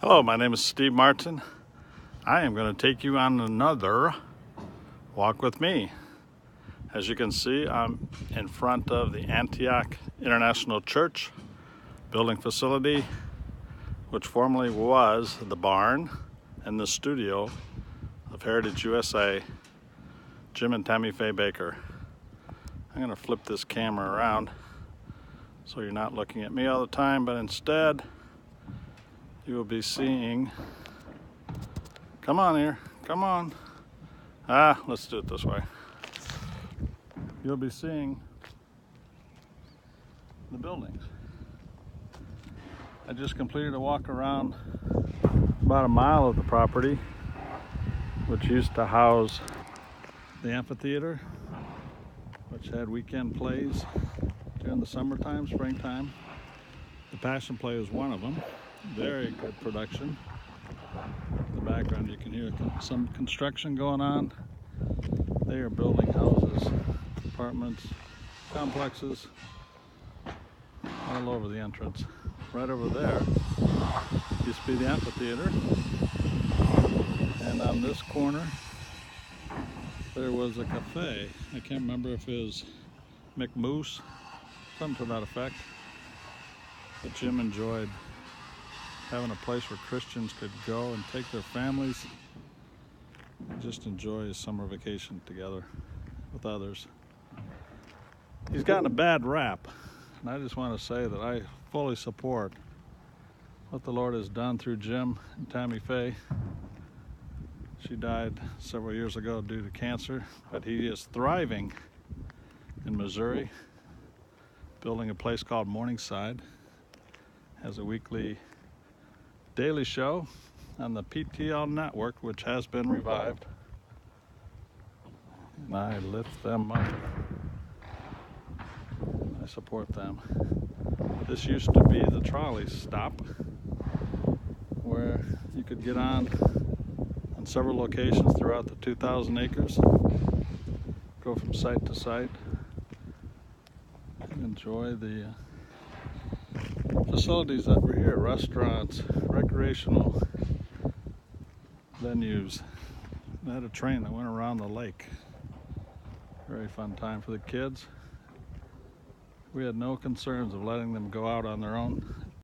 Hello, my name is Steve Martin. I am going to take you on another walk with me. As you can see, I'm in front of the Antioch International Church building facility, which formerly was the barn and the studio of Heritage USA, Jim and Tammy Faye Baker. I'm going to flip this camera around so you're not looking at me all the time, but instead you will be seeing, come on here, come on. Let's do it this way. You'll be seeing the buildings. I just completed a walk around about a mile of the property, which used to house the amphitheater, which had weekend plays during the summertime, springtime. The Passion Play was one of them. Very good production. In the background you can hear some construction going on. They are building houses, apartments, complexes all over the entrance. Right over there used to be the amphitheater, and on this corner there was a cafe. I can't remember if it was McMoose, something to that effect, but Jim enjoyed having a place where Christians could go and take their families and just enjoy a summer vacation together with others. He's gotten a bad rap, and I just want to say that I fully support what the Lord has done through Jim and Tammy Faye. She died several years ago due to cancer, but he is thriving in Missouri, building a place called Morningside, has a weekly daily show on the PTL network, which has been revived, and I lift them up. I support them. This used to be the trolley stop where you could get on several locations throughout the 2,000 acres, go from site to site, and enjoy the facilities that were here, restaurants, recreational venues. I had a train that went around the lake. Very fun time for the kids. We had no concerns of letting them go out on their own